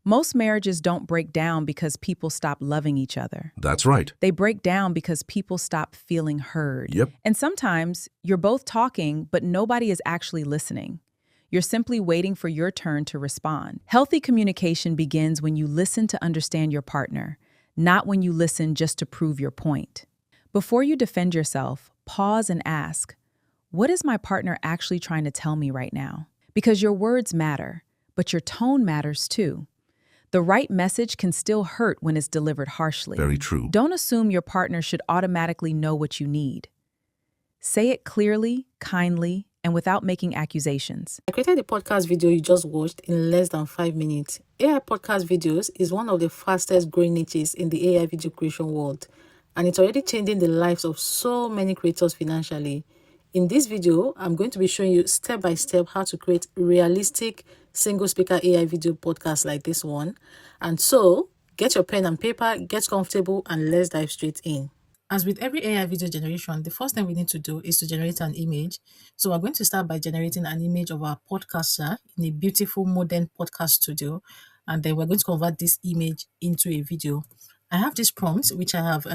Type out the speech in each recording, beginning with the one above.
Most marriages don't break down because people stop loving each other. That's right. They break down because people stop feeling heard. Yep. And sometimes you're both talking, but nobody is actually listening. You're simply waiting for your turn to respond. Healthy communication begins when you listen to understand your partner, not when you listen just to prove your point. Before you defend yourself, pause and ask, what is my partner actually trying to tell me right now? Because your words matter, but your tone matters too. The right message can still hurt when it's delivered harshly. Very true. Don't assume your partner should automatically know what you need. Say it clearly, kindly, and without making accusations. I created the podcast video you just watched in less than 5 minutes. AI podcast videos is one of the fastest growing niches in the AI video creation world, and it's already changing the lives of so many creators financially. In this video, I'm going to be showing you step by step how to create realistic single speaker AI video podcasts like this one. And so, get your pen and paper, get comfortable, and let's dive straight in. As with every AI video generation, the first thing we need to do is to generate an image. So we're going to start by generating an image of our podcaster in a beautiful modern podcast studio. And then we're going to convert this image into a video. I have this prompt, which I have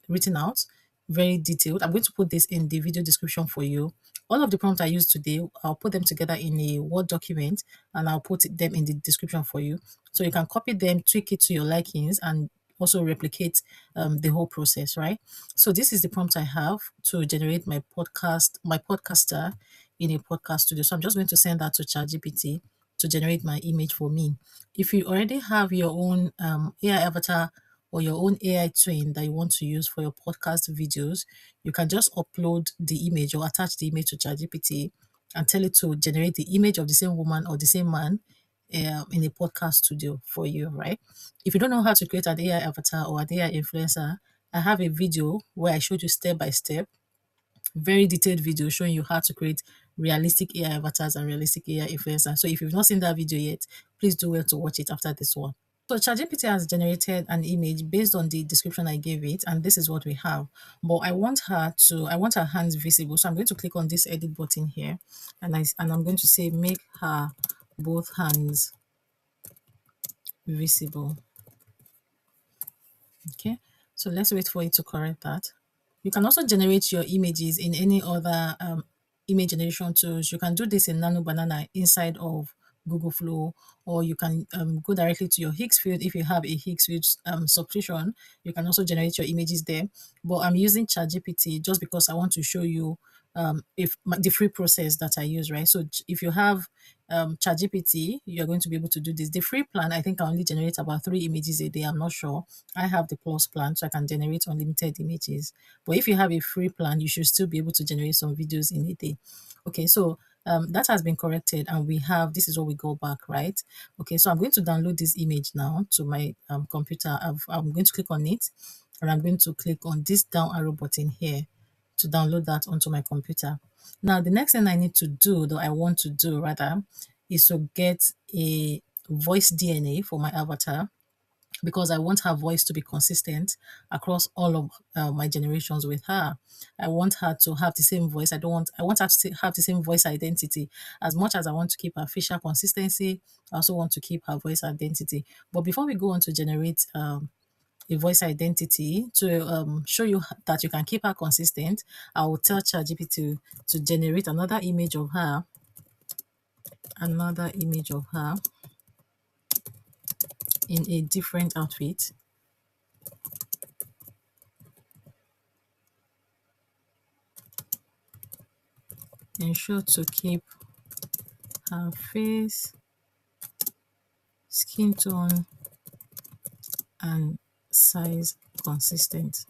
written out, very detailed. I'm going to put this in the video description for you. All of the prompts I used today, I'll put them together in a Word document and I'll put them in the description for you. So you can copy them, tweak it to your likings, and also replicate the whole process, right? So this is the prompt I have to generate my podcaster in a podcast studio. So I'm just going to send that to ChatGPT to generate my image for me. If you already have your own AI avatar or your own AI twin that you want to use for your podcast videos, you can just upload the image or attach the image to ChatGPT and tell it to generate the image of the same woman or the same man in a podcast studio for you, right? If you don't know how to create an AI avatar or an AI influencer, I have a video where I showed you step by step, very detailed video showing you how to create realistic AI avatars and realistic AI influencers. So if you've not seen that video yet, please do well to watch it after this one. So ChatGPT has generated an image based on the description I gave it, and this is what we have. But I want her hands visible. So I'm going to click on this edit button here, and I'm going to say make her both hands visible. Okay, so let's wait for it to correct that. You can also generate your images in any other image generation tools. You can do this in Nano Banana inside of Google Flow, or you can go directly to your Higgs field. If you have a Higgs field subscription, you can also generate your images there. But I'm using ChatGPT just because I want to show you the free process that I use, right? So if you have ChatGPT, you're going to be able to do this. The free plan, I think I only generate about 3 images a day. I'm not sure. I have the plus plan, so I can generate unlimited images. But if you have a free plan, you should still be able to generate some videos in a day. Okay, so that has been corrected, and we have, this is what we go back, right? Okay, so I'm going to download this image now to my computer. I'm going to click on it, and I'm going to click on this down arrow button here to download that onto my computer. Now, the next thing I need to do, though I want to do rather, is to get a voice DNA for my avatar, because I want her voice to be consistent across all of my generations with her. I want her to have the same voice. I want her to have the same voice identity. As much as I want to keep her facial consistency, I also want to keep her voice identity. But before we go on to generate a voice identity to show you that you can keep her consistent, I will tell ChatGPT to generate another image of her, in a different outfit. Ensure to keep her face, skin tone, and size consistent.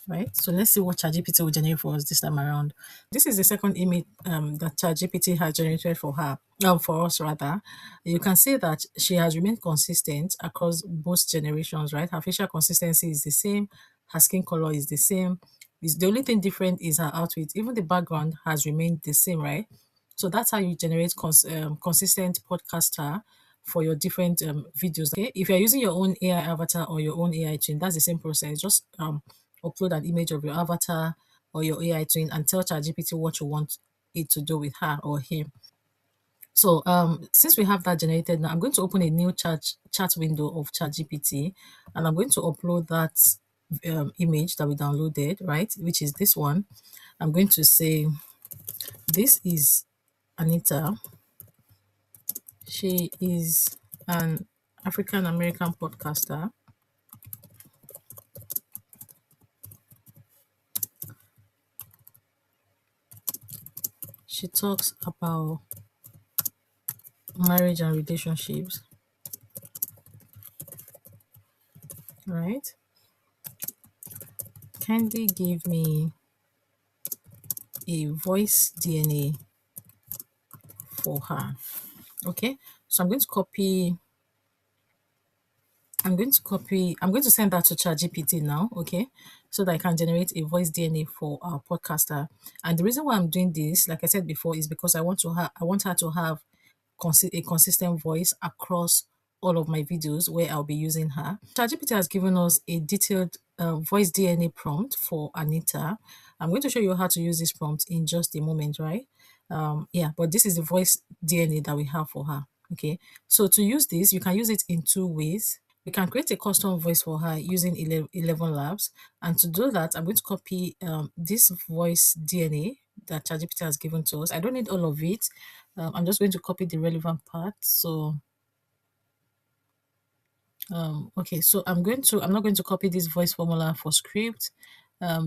Right, so let's see what ChatGPT will generate for us this time around. This is the second image that ChatGPT has generated for us rather. You can see that she has remained consistent across both generations, right? Her facial consistency is the same, her skin color is the same. The only thing different is her outfit. Even the background has remained the same, right? So that's how you generate consistent podcaster for your different videos. Okay, if you're using your own AI avatar or your own AI twin, that's the same process. Just upload an image of your avatar or your AI twin and tell ChatGPT what you want it to do with her or him. So since we have that generated now, I'm going to open a new chat window of ChatGPT, and I'm going to upload that image that we downloaded, right? Which is this one. I'm going to say, this is Anita. She is an African American podcaster. She talks about marriage and relationships, right? Kindly give me a voice DNA for her. Okay, so I'm going to send that to ChatGPT now, okay? So that I can generate a voice DNA for our podcaster. And the reason why I'm doing this, like I said before, is because I want her to have a consistent voice across all of my videos where I'll be using her. ChatGPT has given us a detailed voice DNA prompt for Anita. I'm going to show you how to use this prompt in just a moment, right? Yeah, but this is the voice DNA that we have for her. Okay, so to use this, you can use it in two ways. We can create a custom voice for her using 11 Labs. And to do that, I'm going to copy this voice DNA that ChatGPT has given to us. I don't need all of it. I'm just going to copy the relevant part. So, okay, so I'm not going to copy this voice formula for script.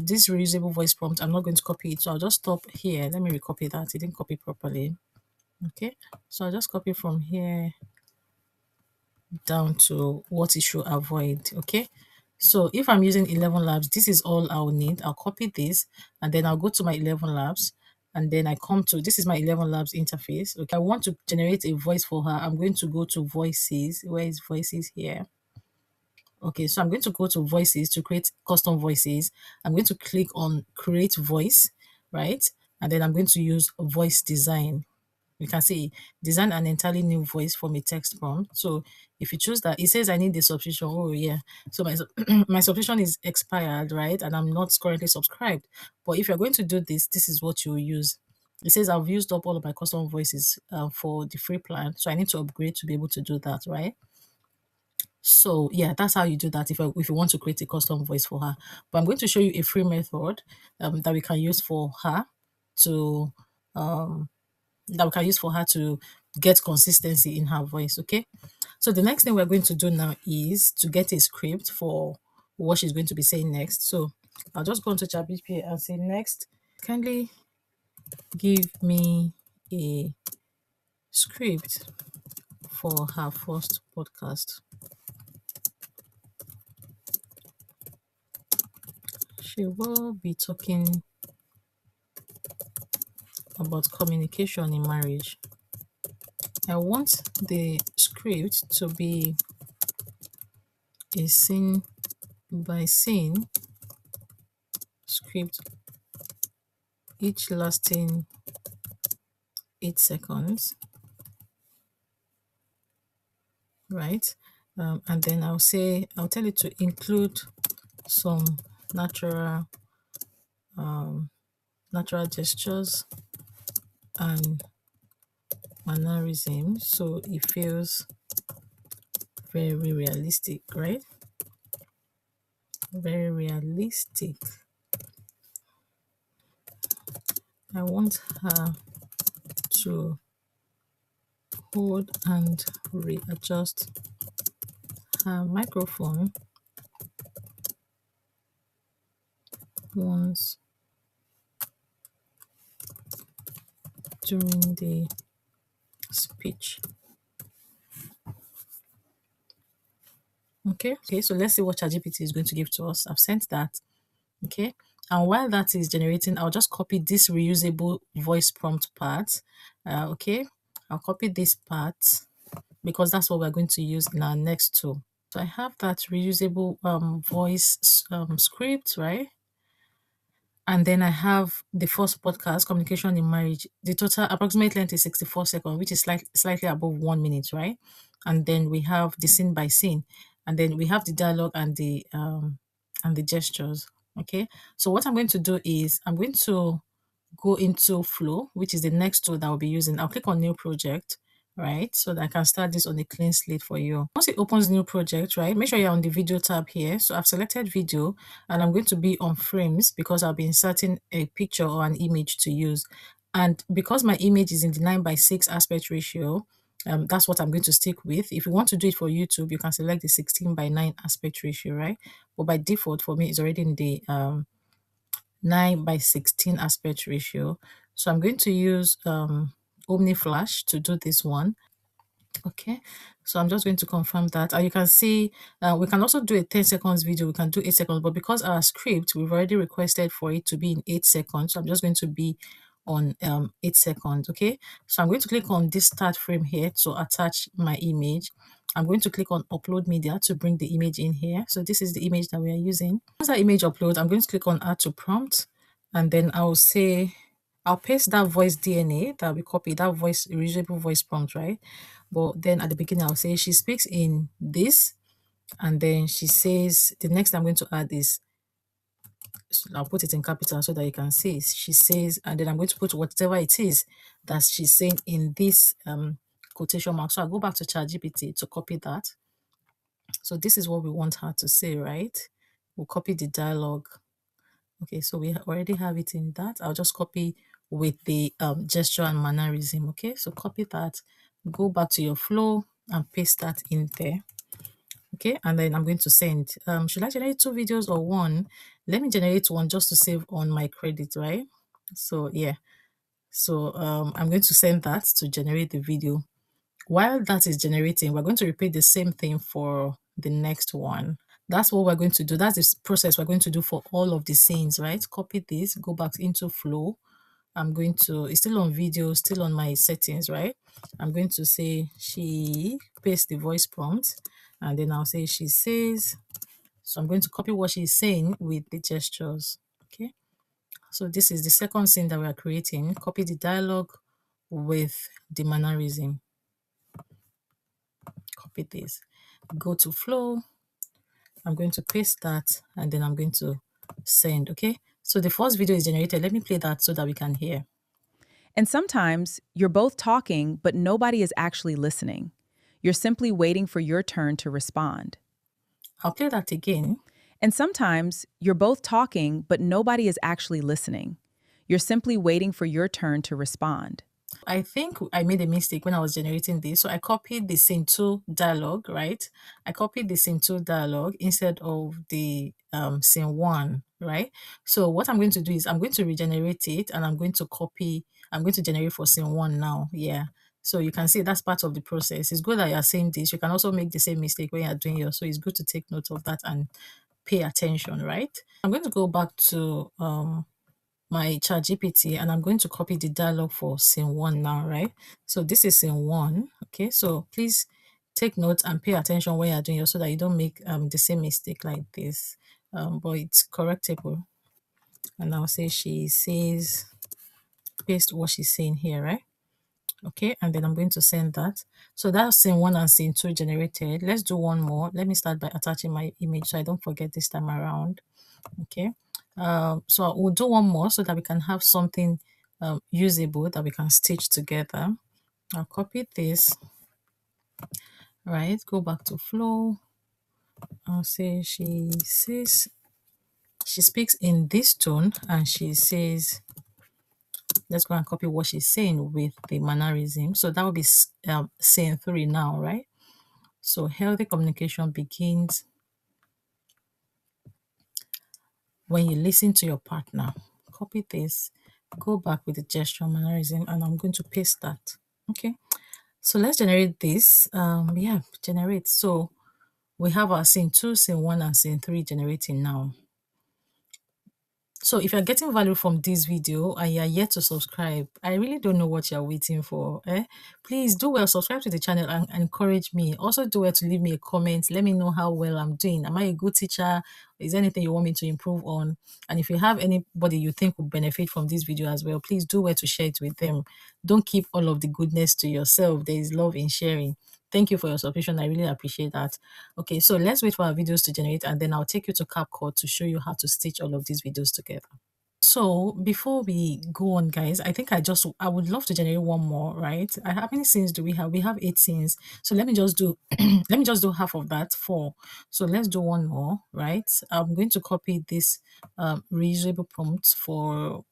This reusable voice prompt, I'm not going to copy it. So I'll just stop here. Let me recopy that. It didn't copy properly. Okay, so I'll just copy from here down to what it should avoid. Okay, so if I'm using 11 Labs, this is all I'll need. I'll copy this and then I'll go to my 11 Labs, and then I come to, this is my 11 Labs interface. Okay, I want to generate a voice for her. I'm going to go to voices. Where is voices here? Okay, so I'm going to go to voices to create custom voices. I'm going to click on create voice, right? And then I'm going to use voice design. You can see design an entirely new voice from a text prompt. So if you choose that, it says I need the subscription. Oh yeah. So my my subscription is expired, right? And I'm not currently subscribed. But if you're going to do this, this is what you'll use. It says I've used up all of my custom voices for the free plan. So I need to upgrade to be able to do that, right? So yeah, that's how you do that if you want to create a custom voice for her. But I'm going to show you a free method that we can use for her to get consistency in her voice. Okay, so the next thing we're going to do now is to get a script for what she's going to be saying next. So I'll just go into ChatGPT and say, next, kindly give me a script for her first podcast. She will be talking about communication in marriage. I want the script to be a scene by scene script, each lasting 8 seconds, right? And then I'll tell it to include some natural natural gestures and mannerisms, so it feels very realistic, right? Very realistic. I want her to hold and readjust her microphone once during the speech. Okay, so let's see what ChatGPT is going to give to us. I've sent that. Okay, and while that is generating, I'll just copy this reusable voice prompt part. Okay, I'll copy this part because that's what we're going to use in our next tool. So I have that reusable voice script, right? And then I have the first podcast, Communication in Marriage. The total approximate length is 64 seconds, which is slightly above 1 minute, right? And then we have the scene by scene. And then we have the dialogue and the gestures. Okay. So what I'm going to do is I'm going to go into Flow, which is the next tool that I'll be using. I'll click on New Project, right? So that I can start this on a clean slate for you. Once it opens New Project, right, make sure you're on the video tab here. So I've selected video and I'm going to be on frames because I'll be inserting a picture or an image to use. And because my image is in the 9:6 aspect ratio, that's what I'm going to stick with. If you want to do it for YouTube, you can select the 16:9 aspect ratio, right? But by default, for me, it's already in the 9:16 aspect ratio. So I'm going to use Omni Flash to do this one. Okay, so I'm just going to confirm that. And you can see we can also do a 10 seconds video. We can do 8 seconds, but because our script, we've already requested for it to be in 8 seconds. So I'm just going to be on 8 seconds. Okay, so I'm going to click on this start frame here to attach my image. I'm going to click on upload media to bring the image in here. So this is the image that we are using. Once that image upload, I'm going to click on add to prompt, and then I'll say I'll paste that voice DNA that we copied, that voice reusable voice prompt, right? But then at the beginning, I'll say she speaks in this, and then she says the next I'm going to add is, I'll put it in capital so that you can see. She says, and then I'm going to put whatever it is that she's saying in this quotation mark. So I'll go back to ChatGPT to copy that. So this is what we want her to say, right? We'll copy the dialogue. Okay, so we already have it in that. I'll just copy with the gesture and mannerism. Okay, so copy that, go back to your flow and paste that in there. Okay, and then I'm going to send. Should I generate 2 videos or 1? Let me generate 1 just to save on my credit, right? So yeah, so I'm going to send that to generate the video. While that is generating, we're going to repeat the same thing for the next one. That's what we're going to do. That's the process we're going to do for all of the scenes, right? Copy this, go back into Flow. I'm going to, it's still on video, still on my settings, right? I'm going to say she, paste the voice prompt, and then I'll say she says. So I'm going to copy what she's saying with the gestures. Okay. So this is the second scene that we are creating. Copy the dialogue with the mannerism. Copy this. Go to Flow. I'm going to paste that, and then I'm going to send. Okay. So the first video is generated. Let me play that so that we can hear. And sometimes you're both talking, but nobody is actually listening. You're simply waiting for your turn to respond. I'll play that again. And sometimes you're both talking, but nobody is actually listening. You're simply waiting for your turn to respond. I think I made a mistake when I was generating this. So I copied the scene 2 dialogue, right? I copied the scene 2 dialogue instead of the scene 1, right? So what I'm going to do is I'm going to regenerate it, and I'm going to generate for scene 1 now. Yeah. So you can see that's part of the process. It's good that you're saying this. You can also make the same mistake when you're doing yours. So it's good to take note of that and pay attention, right? I'm going to go back to my ChatGPT, and I'm going to copy the dialogue for scene 1 now, right? So this is scene 1. Okay, so please take note and pay attention when you're doing it so that you don't make the same mistake like this. But it's correctable. And I'll say she says, paste what she's saying here, right? Okay, and then I'm going to send that. So that's scene 1 and scene 2 generated. Let's do one more. Let me start by attaching my image so I don't forget this time around. Okay, so we'll do one more so that we can have something usable that we can stitch together. I'll copy this, right? Go back to Flow. I'll say she says, she speaks in this tone, and she says, let's go and copy what she's saying with the mannerism. So that will be scene 3 now, right? So healthy communication begins when you listen to your partner. Copy this, go back with the gesture mannerism, and I'm going to paste that. Okay, so let's generate this. Yeah, generate. So we have our scene 2, scene 1, and scene 3 generating now. So if you're getting value from this video and you're yet to subscribe, I really don't know what you're waiting for. Please do well, subscribe to the channel and encourage me. Also do well to leave me a comment. Let me know how well I'm doing. Am I a good teacher? Is there anything you want me to improve on? And if you have anybody you think would benefit from this video as well, please do well to share it with them. Don't keep all of the goodness to yourself. There is love in sharing. Thank you for your subscription. I really appreciate that. Okay, so let's wait for our videos to generate, and then I'll take you to CapCut to show you how to stitch all of these videos together. So before we go on, guys, I would love to generate one more, right? How many scenes do we have? We have 8 scenes. So let me just do let me just do half of that, four. So let's do one more, right? I'm going to copy this reusable prompt for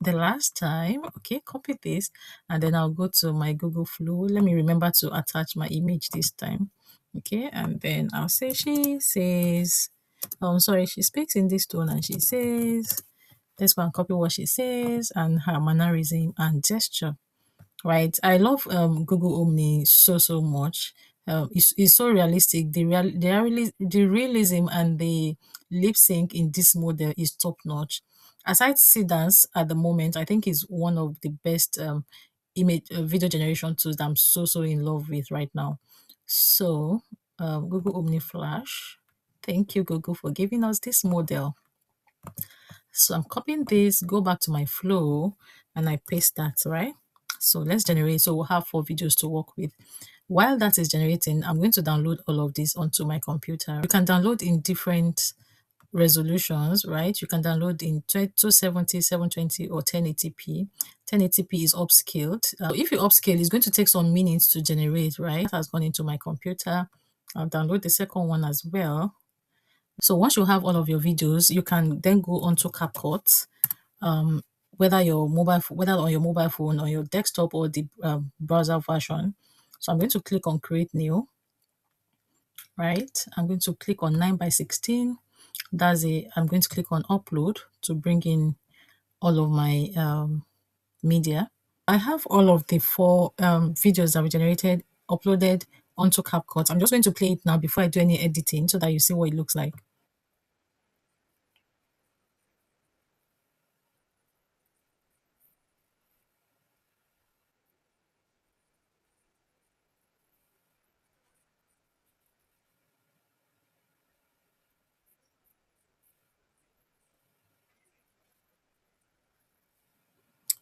the last time. Okay, copy this, and then I'll go to my Google Flow. Let me remember to attach my image this time. Okay, and then I'll say she says, oh, sorry, she speaks in this tone and she says, let's go and copy what she says and her mannerism and gesture, right? I love Google Omni so much. It's so realistic. The realism and the lip sync in this model is top notch. Aside Sidance at the moment, I think is one of the best image video generation tools that I'm so in love with right now. So Google Omni Flash. Thank you, Google, for giving us this model. So I'm copying this, go back to my flow, and I paste that, right? So let's generate. So we'll have 4 videos to work with. While that is generating, I'm going to download all of this onto my computer. You can download in different resolutions, right? You can download in 270, 720, or 1080p. 1080p is upscaled. If you upscale, it's going to take some minutes to generate, right? That has gone into my computer. I'll download the second one as well. So once you have all of your videos, you can then go onto CapCut, whether on your mobile phone or your desktop or the browser version. So I'm going to click on create new, right? I'm going to click on 9 by 16. I'm going to click on upload to bring in all of my media. I have all of the 4 videos that we generated uploaded onto CapCut. I'm just going to play it now before I do any editing so that you see what it looks like.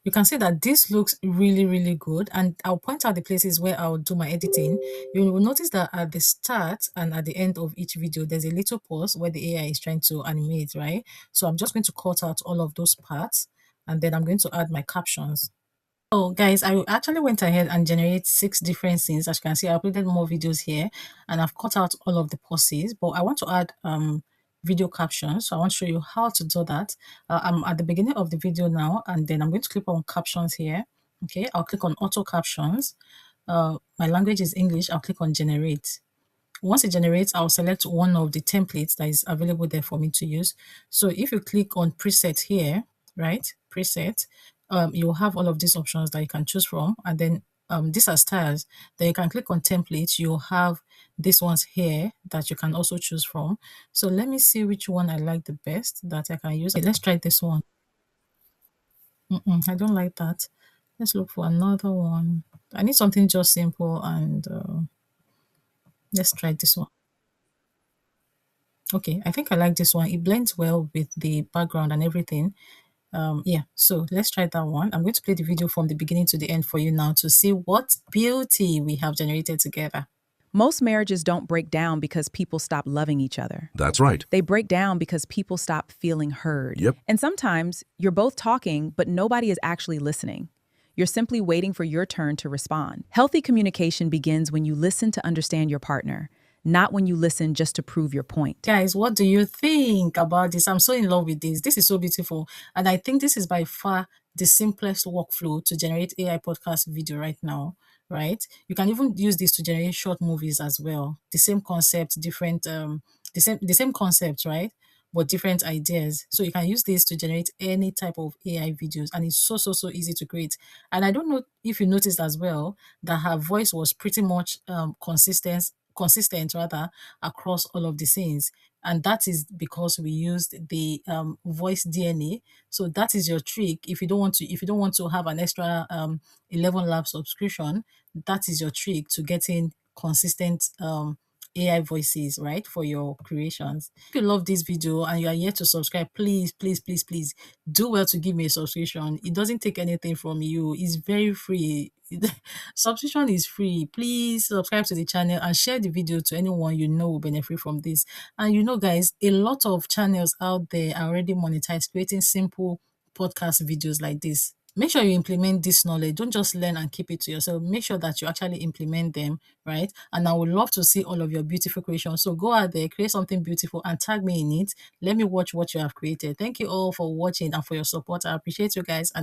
You can see that this looks really good, and I'll point out the places where I'll do my editing. You will notice that at the start and at the end of each video there's a little pause where the AI is trying to animate, right? So I'm just going to cut out all of those parts, and then I'm going to add my captions. So guys, I actually went ahead and generate 6 different scenes. As you can see, I uploaded more videos here and I've cut out all of the pauses, but I want to add video captions. So I want to show you how to do that. I'm at the beginning of the video now, and then I'm going to click on captions here. Okay, I'll click on auto captions. My language is English. I'll click on generate. Once it generates, I'll select one of the templates that is available there for me to use. So if you click on preset here, right, preset, you'll have all of these options that you can choose from. And then these are styles. Then you can click on templates. You'll have these ones here that you can also choose from. So let me see which one I like the best that I can use. Okay, let's try this one. I don't like that. Let's look for another one. I need something just simple, and let's try this one. Okay, I think I like this one. It blends well with the background and everything. Yeah, so let's try that one. I'm going to play the video from the beginning to the end for you now to see what beauty we have generated together. Most marriages don't break down because people stop loving each other. That's right. They break down because people stop feeling heard. Yep. And sometimes you're both talking, but nobody is actually listening. You're simply waiting for your turn to respond. Healthy communication begins when you listen to understand your partner, not when you listen just to prove your point. Guys, what do you think about this? I'm so in love with this. This is so beautiful. And I think this is by far the simplest workflow to generate AI podcast video right now, right? You can even use this to generate short movies as well. The same concept, different the same concept, right? But different ideas. So you can use this to generate any type of AI videos, and it's so easy to create. And I don't know if you noticed as well that her voice was pretty much consistent rather across all of the scenes, and that is because we used the voice DNA. So that is your trick. If you don't want to have an extra 11 Lab subscription, that is your trick to getting consistent AI voices, right, for your creations. If you love this video and you are yet to subscribe, please do well to give me a subscription. It doesn't take anything from you. It's very free. Subscription is free. Please subscribe to the channel and share the video to anyone you know will benefit from this. And guys, a lot of channels out there are already monetized, creating simple podcast videos like this. Make sure you implement this knowledge. Don't just learn and keep it to yourself. Make sure that you actually implement them, right? And I would love to see all of your beautiful creations. So go out there, create something beautiful and tag me in it. Let me watch what you have created. Thank you all for watching and for your support. I appreciate you guys. And